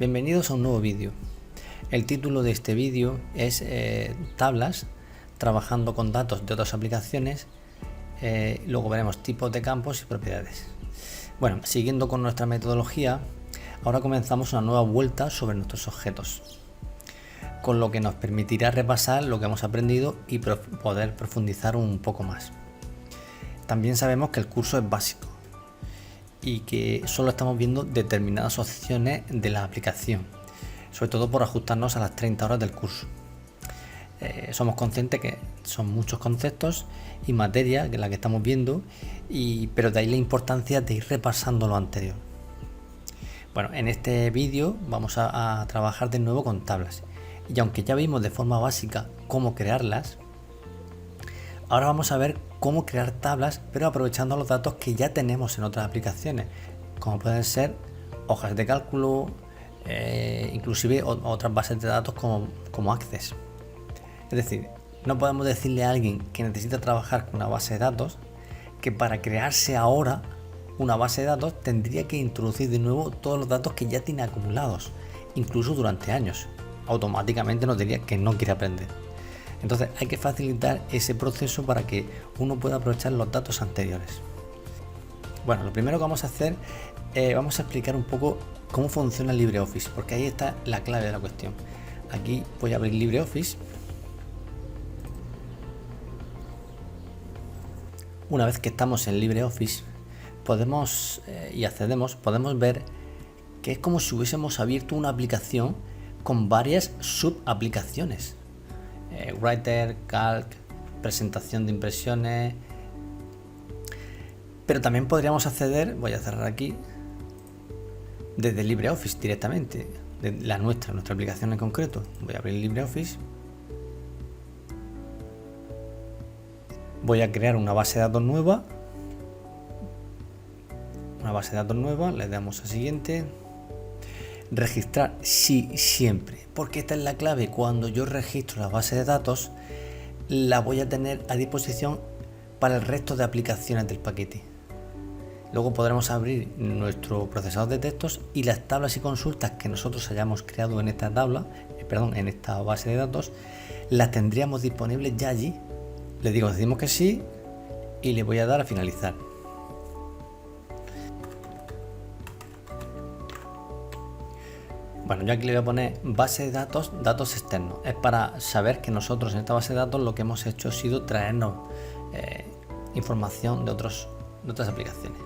Bienvenidos a un nuevo vídeo. El título de este vídeo es tablas trabajando con datos de otras aplicaciones. Luego veremos tipos de campos y propiedades. Bueno, siguiendo con nuestra metodología, ahora comenzamos una nueva vuelta sobre nuestros objetos, con lo que nos permitirá repasar lo que hemos aprendido y poder profundizar un poco más. También sabemos que el curso es básico y que solo estamos viendo determinadas opciones de la aplicación, sobre todo por ajustarnos a las 30 horas del curso. Somos conscientes que son muchos conceptos y materia que la que estamos viendo, pero de ahí la importancia de ir repasando lo anterior. Bueno, en este vídeo vamos a trabajar de nuevo con tablas, y aunque ya vimos de forma básica cómo crearlas, ahora vamos a ver cómo crear tablas, pero aprovechando los datos que ya tenemos en otras aplicaciones, como pueden ser hojas de cálculo, inclusive otras bases de datos como Access. Es decir, no podemos decirle a alguien que necesita trabajar con una base de datos que para crearse ahora una base de datos tendría que introducir de nuevo todos los datos que ya tiene acumulados, incluso durante años. Automáticamente nos diría que no quiere aprender. Entonces hay que facilitar ese proceso para que uno pueda aprovechar los datos anteriores. Bueno, lo primero que vamos a hacer, vamos a explicar un poco cómo funciona LibreOffice, porque ahí está la clave de la cuestión. Aquí voy a abrir LibreOffice. Una vez que estamos en LibreOffice, podemos ver que es como si hubiésemos abierto una aplicación con varias subaplicaciones. Writer, Calc, presentación de impresiones, pero también podríamos acceder, voy a cerrar aquí, desde LibreOffice directamente, de nuestra aplicación en concreto. Voy a abrir LibreOffice, voy a crear una base de datos nueva, le damos a siguiente. Registrar sí, siempre, porque esta es la clave. Cuando yo registro la base de datos, la voy a tener a disposición para el resto de aplicaciones del paquete. Luego podremos abrir nuestro procesador de textos y las tablas y consultas que nosotros hayamos creado en esta en esta base de datos, las tendríamos disponibles ya allí. Decimos que sí y le voy a dar a finalizar. Bueno, yo aquí le voy a poner base de datos, datos externos. Es para saber que nosotros en esta base de datos lo que hemos hecho ha sido traernos información de otras aplicaciones.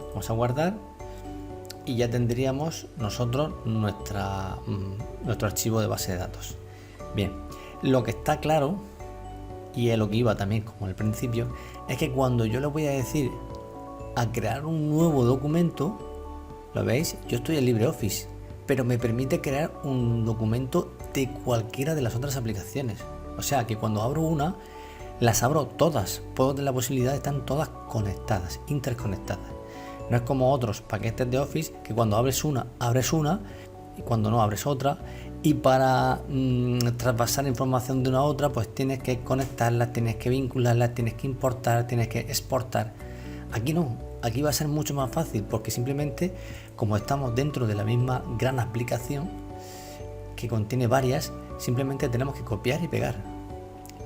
Vamos a guardar y ya tendríamos nosotros nuestro archivo de base de datos. Bien, lo que está claro, y es lo que iba también como al principio, es que cuando yo le voy a decir a crear un nuevo documento, ¿lo veis? Yo estoy en LibreOffice, pero me permite crear un documento de cualquiera de las otras aplicaciones. O sea que cuando abro una, las abro todas. Puedo tener la posibilidad de estar todas conectadas, interconectadas. No es como otros paquetes de Office que cuando abres una y cuando no abres otra. Y para traspasar información de una a otra, pues tienes que conectarlas, tienes que vincularlas, tienes que importar, tienes que exportar. Aquí no. Aquí va a ser mucho más fácil porque simplemente, como estamos dentro de la misma gran aplicación que contiene varias, simplemente tenemos que copiar y pegar.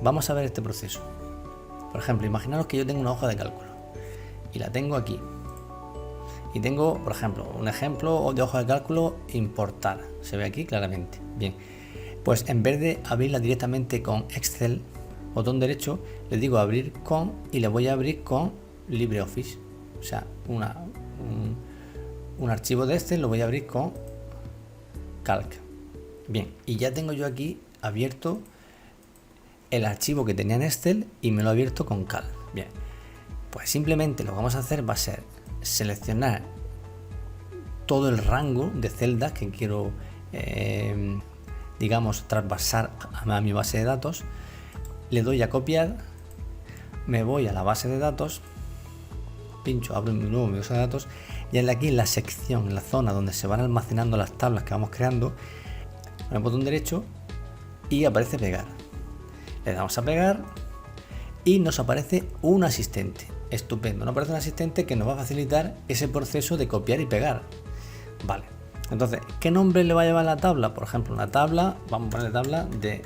Vamos a ver este proceso. Por ejemplo, imaginaros que yo tengo una hoja de cálculo y la tengo aquí. Y tengo, por ejemplo, un ejemplo de hoja de cálculo, importar. Se ve aquí claramente. Bien, pues en vez de abrirla directamente con Excel, botón derecho, le digo abrir con y le voy a abrir con LibreOffice. O sea, un archivo de este lo voy a abrir con Calc. Bien, y ya tengo yo aquí abierto el archivo que tenía en Excel y me lo he abierto con Calc. Bien, pues simplemente lo que vamos a hacer va a ser seleccionar todo el rango de celdas que quiero, traspasar a mi base de datos. Le doy a copiar, me voy a la base de datos, pincho, abro mi base de datos y aquí en la sección, en la zona donde se van almacenando las tablas que vamos creando, con el botón derecho y aparece pegar. Le damos a pegar y nos aparece un asistente. Estupendo, nos aparece un asistente que nos va a facilitar ese proceso de copiar y pegar. Vale, Entonces, ¿qué nombre le va a llevar la tabla? Por ejemplo, una tabla, vamos a poner tabla de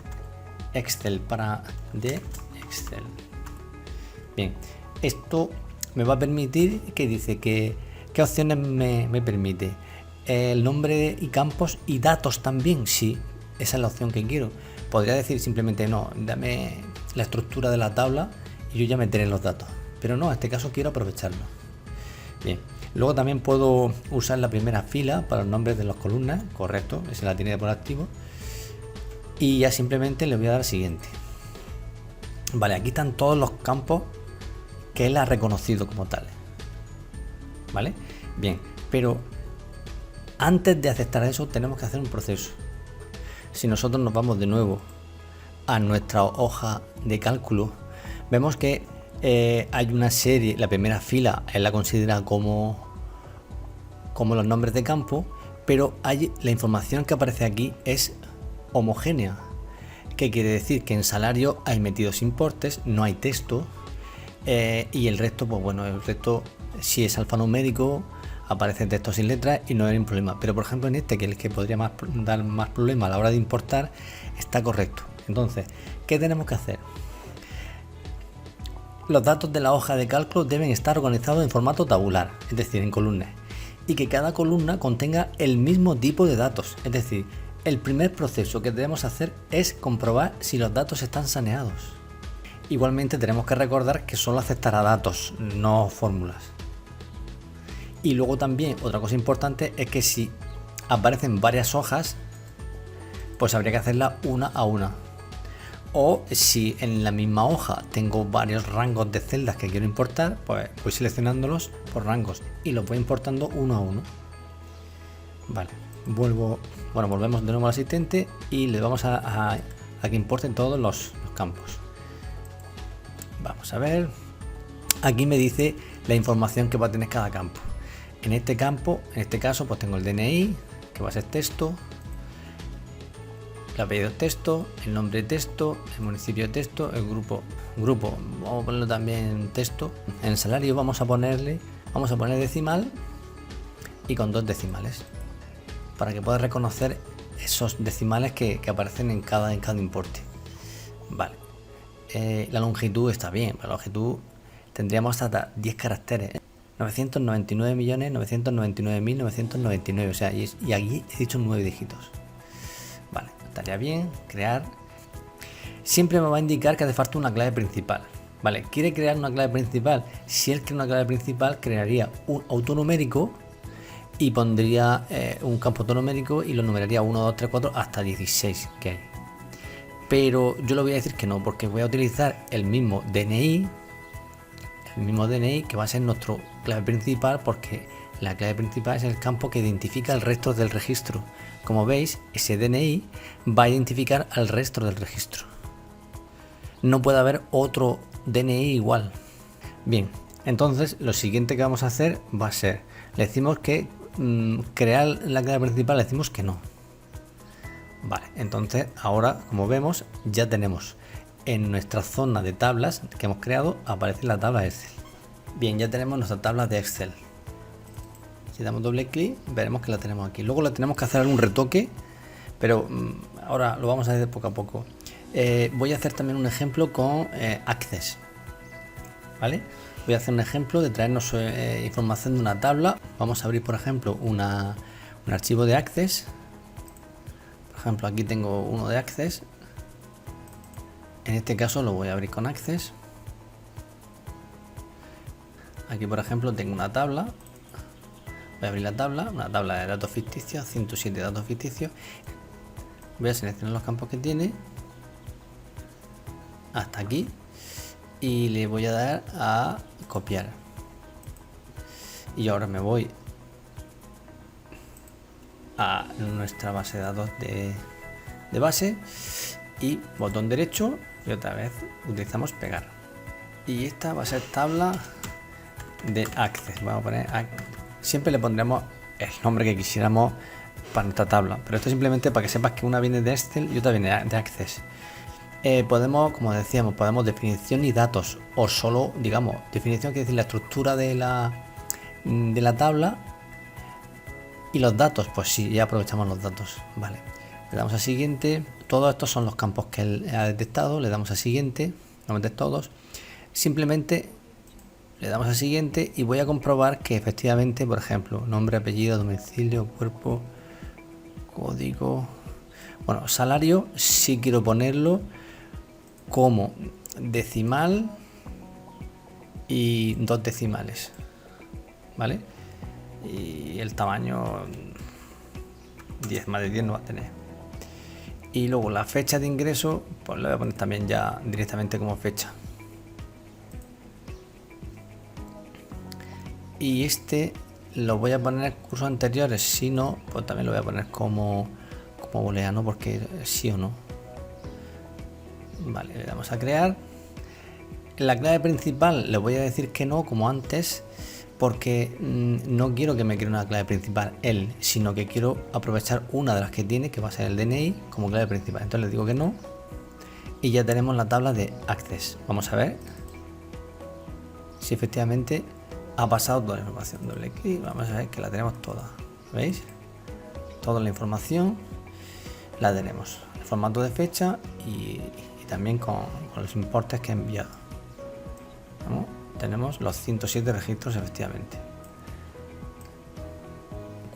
Excel de Excel. Bien, esto me va a permitir que dice que ¿qué opciones me permite? El nombre y campos y datos también, sí, esa es la opción que quiero. Podría decir simplemente no, dame la estructura de la tabla y yo ya meteré los datos. Pero no, en este caso quiero aprovecharlo. Bien, luego también puedo usar la primera fila para los nombres de las columnas, correcto, esa la tiene por activo. Y ya simplemente le voy a dar siguiente. Vale, aquí están todos los campos que él ha reconocido como tales. ¿Vale? Bien, pero antes de aceptar eso tenemos que hacer un proceso. Si nosotros nos vamos de nuevo a nuestra hoja de cálculo, vemos que hay una serie, la primera fila él la considera como los nombres de campo, pero la información que aparece aquí es homogénea. ¿Qué quiere decir? Que en salario hay metidos importes, no hay texto, y el resto, pues bueno, el resto si es alfanumérico aparece texto sin letras y no hay ningún problema. Pero por ejemplo en este, que es el que podría dar más problema a la hora de importar, está correcto. Entonces, ¿qué tenemos que hacer? Los datos de la hoja de cálculo deben estar organizados en formato tabular, es decir, en columnas, y que cada columna contenga el mismo tipo de datos. Es decir, el primer proceso que debemos hacer es comprobar si los datos están saneados. Igualmente tenemos que recordar que solo aceptará datos, no fórmulas. Y luego también otra cosa importante es que si aparecen varias hojas, pues habría que hacerla una a una. O si en la misma hoja tengo varios rangos de celdas que quiero importar, pues voy seleccionándolos por rangos y los voy importando uno a uno. Vale, volvemos de nuevo al asistente y le vamos a que importen todos los campos. Vamos a ver, aquí me dice la información que va a tener cada campo. En este campo, en este caso, pues tengo el DNI, que va a ser texto, el apellido texto, el nombre texto, el municipio texto, el grupo, vamos a ponerlo también texto. En el salario vamos a poner decimal y con 2 decimales, para que pueda reconocer esos decimales que aparecen en cada importe. Vale. La longitud está bien, la longitud tendríamos hasta 10 caracteres. 999.999.999, o sea, y aquí he dicho 9 dígitos. Vale, estaría bien crear. Siempre me va a indicar que hace falta una clave principal. Vale, quiere crear una clave principal. Si él crea una clave principal, crearía un autonumérico y pondría un campo autonumérico y lo numeraría 1, 2, 3, 4 hasta 16 que hay. Pero yo le voy a decir que no, porque voy a utilizar el mismo DNI que va a ser nuestro clave principal, porque la clave principal es el campo que identifica el resto del registro. Como veis, ese DNI va a identificar al resto del registro. No puede haber otro DNI igual. Bien, entonces lo siguiente que vamos a hacer va a ser, le decimos que crear la clave principal, le decimos que no. Vale, entonces ahora, como vemos, ya tenemos en nuestra zona de tablas que hemos creado, aparece la tabla Excel. Bien, ya tenemos nuestra tabla de Excel. Si damos doble clic, veremos que la tenemos aquí. Luego le tenemos que hacer algún retoque, pero ahora lo vamos a hacer poco a poco. Voy a hacer también un ejemplo con Access. ¿Vale? Voy a hacer un ejemplo de traernos información de una tabla. Vamos a abrir, por ejemplo, un archivo de Access. Por ejemplo, aquí tengo uno de Access. En este caso lo voy a abrir con Access. Aquí, por ejemplo, tengo una tabla. Voy a abrir la tabla, una tabla de datos ficticios, 107 datos ficticios. Voy a seleccionar los campos que tiene hasta aquí y le voy a dar a copiar. Y ahora me voy a nuestra base de datos de base y botón derecho y otra vez utilizamos pegar. Y esta va a ser tabla de Access. Vamos a poner, siempre le pondremos el nombre que quisiéramos para nuestra tabla, pero esto simplemente para que sepas que una viene de Excel y otra viene de Access. Podemos, como decíamos, podemos definición y datos, o solo, digamos, definición, quiere decir la estructura de la tabla, Y los datos, pues sí, ya aprovechamos los datos. Vale, le damos a siguiente. Todos estos son los campos que él ha detectado. Le damos a siguiente, normalmente todos. Simplemente le damos a siguiente y voy a comprobar que efectivamente, por ejemplo, nombre, apellido, domicilio, cuerpo, código. Bueno, salario sí quiero ponerlo como decimal y 2 decimales, ¿vale? Y el tamaño 10, más de 10 no va a tener. Y luego la fecha de ingreso, pues lo voy a poner también ya directamente como fecha. Y este lo voy a poner en cursos anteriores, si no, pues también lo voy a poner como booleano, porque sí o no. Vale, le damos a crear. En la clave principal le voy a decir que no, como antes, porque no quiero que me cree una clave principal él, sino que quiero aprovechar una de las que tiene, que va a ser el DNI, como clave principal. Entonces le digo que no y ya tenemos la tabla de Access. Vamos a ver si efectivamente ha pasado toda la información. Doble clic, vamos a ver que la tenemos toda. ¿Veis? Toda la información la tenemos. El formato de fecha y también con los importes que he enviado. ¿Vamos? Tenemos los 107 registros efectivamente.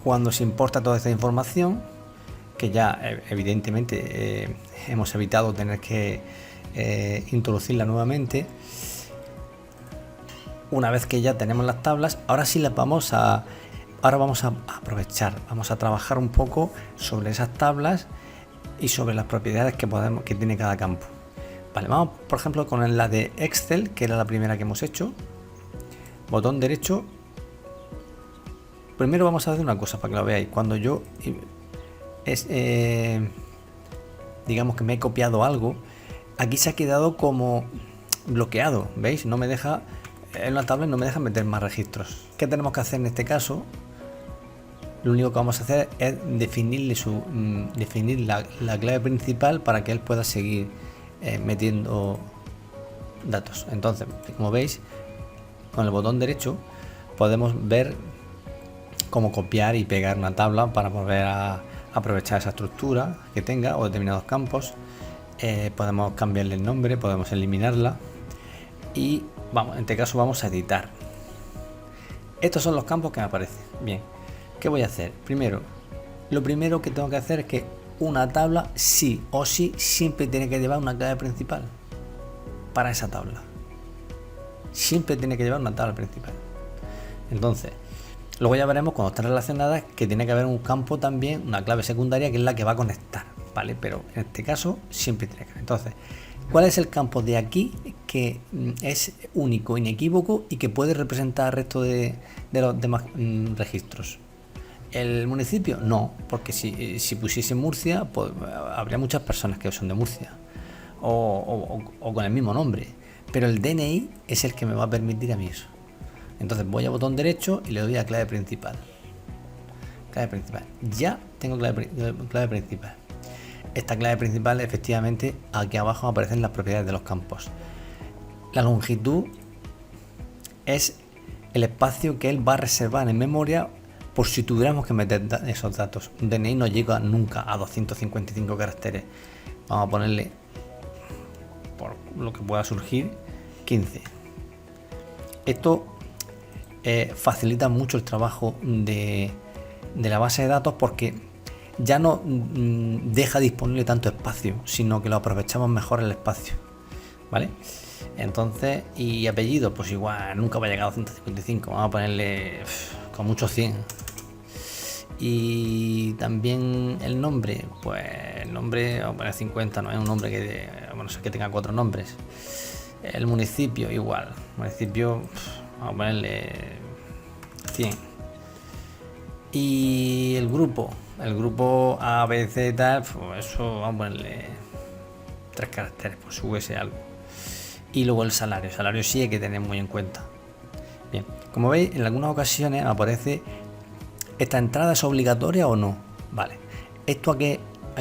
Cuando se importa toda esta información, que ya evidentemente hemos evitado tener que introducirla nuevamente, una vez que ya tenemos las tablas, ahora sí las vamos a aprovechar, vamos a trabajar un poco sobre esas tablas y sobre las propiedades que tiene cada campo. Vale, vamos por ejemplo con la de Excel, que era la primera que hemos hecho. Botón derecho. Primero vamos a hacer una cosa para que lo veáis. Cuando yo digamos que me he copiado algo, aquí se ha quedado como bloqueado, ¿veis? No me deja, en una tabla no me deja meter más registros. ¿Qué tenemos que hacer en este caso? Lo único que vamos a hacer es definir la clave principal para que él pueda seguir metiendo datos. Entonces, como veis, con el botón derecho podemos ver cómo copiar y pegar una tabla para volver a aprovechar esa estructura que tenga o determinados campos. Podemos cambiarle el nombre, podemos eliminarla y vamos, en este caso vamos a editar. Estos son los campos que me aparecen. Bien, ¿qué voy a hacer? Lo primero que tengo que hacer es que una tabla sí o sí siempre tiene que llevar una clave principal para esa tabla. Siempre tiene que llevar una tabla principal. Entonces, luego ya veremos cuando están relacionadas que tiene que haber un campo también, una clave secundaria que es la que va a conectar, ¿vale? Pero en este caso siempre tiene que haber. Entonces, ¿cuál es el campo de aquí que es único, inequívoco y que puede representar al resto de los demás registros? ¿El municipio? No, porque si pusiese Murcia, pues habría muchas personas que son de Murcia o con el mismo nombre, pero el DNI es el que me va a permitir a mí eso. Entonces voy a botón derecho y le doy a clave principal. Clave principal. Ya tengo clave principal. Esta clave principal, efectivamente, aquí abajo aparecen las propiedades de los campos. La longitud es el espacio que él va a reservar en memoria por si tuviéramos que meter esos datos. Un DNI no llega nunca a 255 caracteres. Vamos a ponerle, por lo que pueda surgir, 15. Esto facilita mucho el trabajo de la base de datos porque ya no deja disponible tanto espacio, sino que lo aprovechamos mejor el espacio, ¿vale? Entonces, y apellido, pues igual nunca va a llegar a 255, vamos a ponerle con mucho 100. Y también el nombre, pues el nombre vamos a poner 50, no es un nombre que tenga 4 nombres. El municipio igual, municipio vamos a ponerle 100. Y el grupo A, B, C, tal, pues eso vamos a ponerle 3 caracteres, pues hubiese algo. Y luego el salario sí hay que tener muy en cuenta. Bien, como veis, en algunas ocasiones aparece ¿esta entrada es obligatoria o no? Vale, ¿esto a qué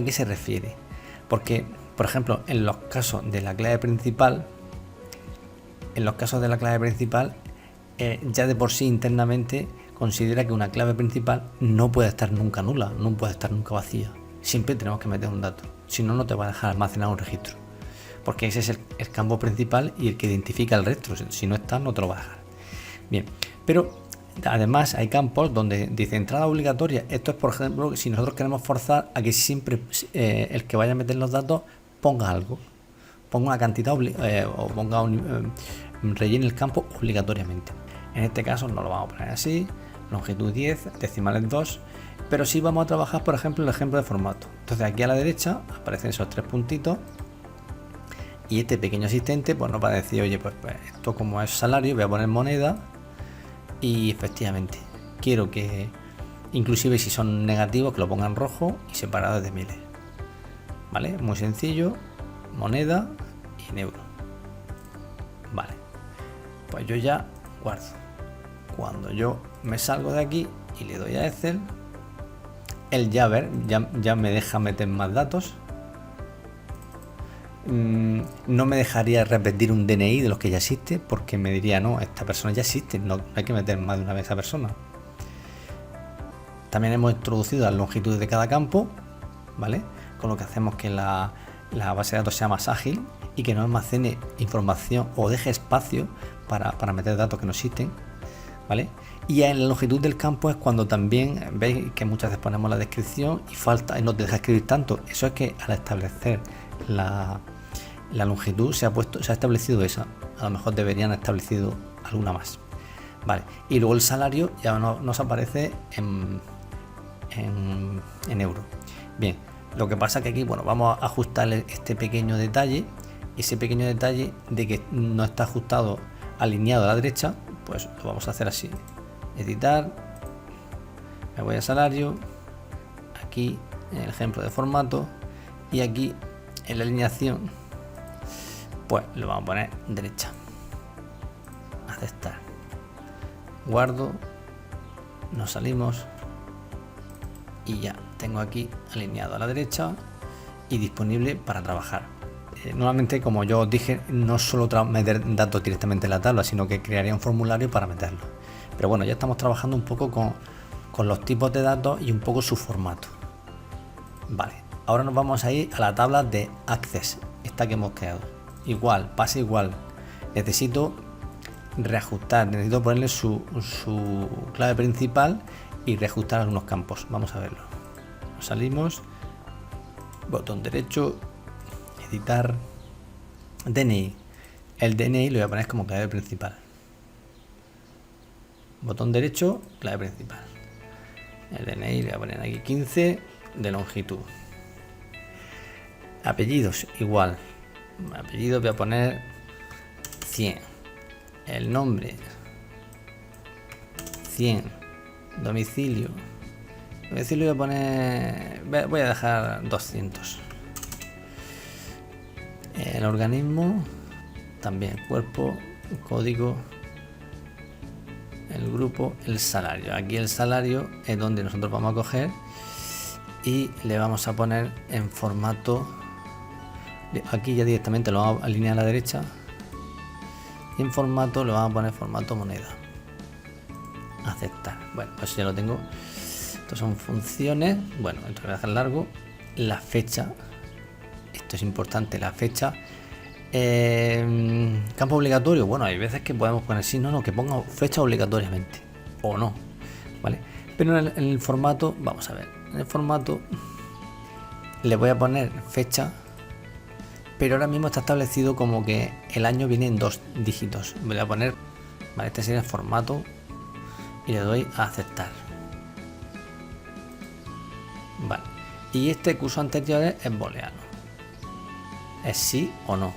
se refiere? Porque, por ejemplo, en los casos de la clave principal, ya de por sí internamente, considera que una clave principal no puede estar nunca nula, no puede estar nunca vacía. Siempre tenemos que meter un dato, si no, no te va a dejar almacenar un registro, porque ese es el campo principal y el que identifica el resto. Si no está, no te lo va a dejar. Bien, pero además hay campos donde dice entrada obligatoria. Esto es, por ejemplo, si nosotros queremos forzar a que siempre el que vaya a meter los datos ponga algo, ponga una cantidad o ponga rellene el campo obligatoriamente. En este caso no lo vamos a poner así, longitud 10, decimales 2, pero sí vamos a trabajar, por ejemplo, el ejemplo de formato. Entonces aquí a la derecha aparecen esos 3 puntitos y este pequeño asistente pues nos va a decir, oye, pues esto como es salario, voy a poner moneda. Y efectivamente, quiero que, inclusive si son negativos, que lo pongan rojo y separado de miles. ¿Vale? Muy sencillo, moneda y en euro. Vale, pues yo ya guardo. Cuando yo me salgo de aquí y le doy a Excel, él ya me deja meter más datos. No me dejaría repetir un DNI de los que ya existe, porque me diría, no, esta persona ya existe, no hay que meter más de una vez a esa persona. También hemos introducido las longitudes de cada campo, ¿vale? Con lo que hacemos que la base de datos sea más ágil y que no almacene información o deje espacio para meter datos que no existen, ¿vale? Y en la longitud del campo es cuando también veis que muchas veces ponemos la descripción y falta y no te deja escribir tanto. Eso es que al establecer la longitud se ha establecido esa. A lo mejor deberían haber establecido alguna más. Vale. Y luego el salario ya nos aparece en euro. Bien. Lo que pasa que aquí, bueno, vamos a ajustarle este pequeño detalle. Ese pequeño detalle de que no está ajustado alineado a la derecha, pues lo vamos a hacer así. Editar. Me voy a salario. Aquí en el ejemplo de formato. Y aquí en la alineación, pues lo vamos a poner derecha. Aceptar. Guardo. Nos salimos. Y ya tengo aquí alineado a la derecha y disponible para trabajar. Normalmente, como yo os dije, no solo meter datos directamente en la tabla, sino que crearía un formulario para meterlo. Pero bueno, ya estamos trabajando un poco con los tipos de datos y un poco su formato. Vale, ahora nos vamos a ir a la tabla de Access, esta que hemos creado. Igual, pasa igual. Necesito reajustar, necesito ponerle su clave principal y reajustar algunos campos. Vamos a verlo. Nos salimos, botón derecho, editar, DNI. El DNI lo voy a poner como clave principal. Botón derecho, clave principal. El DNI le voy a poner aquí 15 de longitud. Apellidos, igual. Apellido voy a poner 100. El nombre 100. Domicilio voy a poner, voy a dejar 200. El organismo también, cuerpo, código, el grupo, el salario. Aquí el salario es donde nosotros vamos a coger y le vamos a poner en formato. Aquí ya directamente lo vamos a alinear a la derecha y en formato lo vamos a poner formato moneda. Aceptar. Bueno, pues ya lo tengo. Estos son funciones. Bueno, entonces voy a dejar largo. La fecha. Esto es importante, la fecha. Campo obligatorio. Bueno, hay veces que podemos poner sí, no, que ponga fecha obligatoriamente. O no. ¿Vale? Pero en el formato, vamos a ver. En el formato le voy a poner fecha. Pero ahora mismo está establecido como que el año viene en 2 dígitos. Voy a poner. Vale, este sería el formato. Y le doy a aceptar. Vale. Y este curso anterior es booleano. ¿Es sí o no?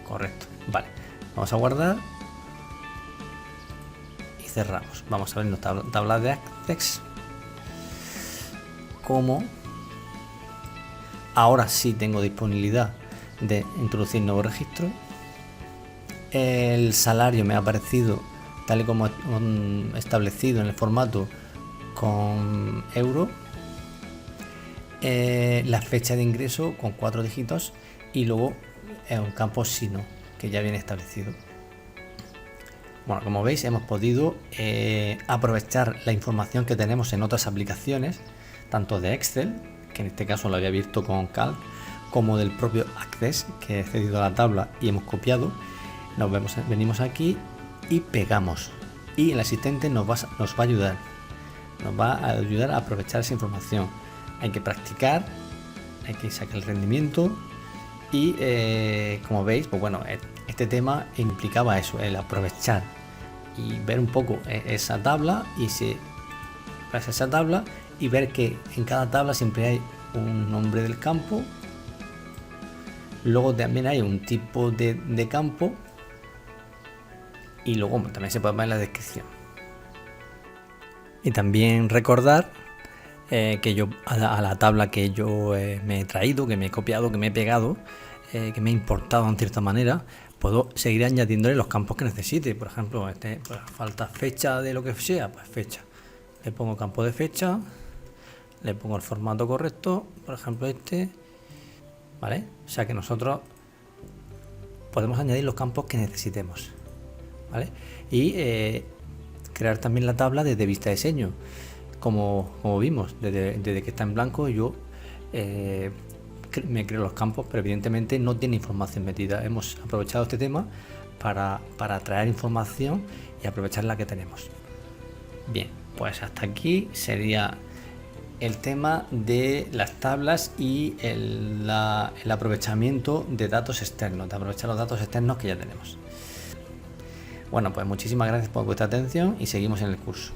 Correcto. Vale. Vamos a guardar. Y cerramos. Vamos a ver nuestra tabla de Access. Como ahora sí tengo disponibilidad de introducir nuevo registro. El salario me ha aparecido tal y como establecido en el formato con euro. La fecha de ingreso con 4 dígitos y luego en un campo sino que ya viene establecido. Bueno, como veis, hemos podido aprovechar la información que tenemos en otras aplicaciones, tanto de Excel, que en este caso lo había visto con Calc, como del propio Access, que he cedido a la tabla y hemos copiado. Venimos aquí y pegamos. Y el asistente nos va a ayudar. Nos va a ayudar a aprovechar esa información. Hay que practicar, hay que sacar el rendimiento y como veis, pues bueno, este tema implicaba eso, el aprovechar y ver un poco esa tabla y ver que en cada tabla siempre hay un nombre del campo, luego también hay un tipo de campo y luego también se puede ver en la descripción. Y también recordar que yo a la tabla que yo me he traído, que me he copiado, que me he pegado, que me he importado en cierta manera, puedo seguir añadiéndole los campos que necesite. Por ejemplo, pues falta fecha de lo que sea, pues fecha. Le pongo campo de fecha, le pongo el formato correcto, por ejemplo ¿vale? O sea que nosotros podemos añadir los campos que necesitemos, ¿vale? Y crear también la tabla desde vista de diseño. Como vimos, desde que está en blanco yo me creo los campos, pero evidentemente no tiene información metida. Hemos aprovechado este tema para traer información y aprovechar la que tenemos. Bien, pues hasta aquí sería el tema de las tablas y el aprovechamiento de datos externos, de aprovechar los datos externos que ya tenemos. Bueno, pues muchísimas gracias por vuestra atención y seguimos en el curso.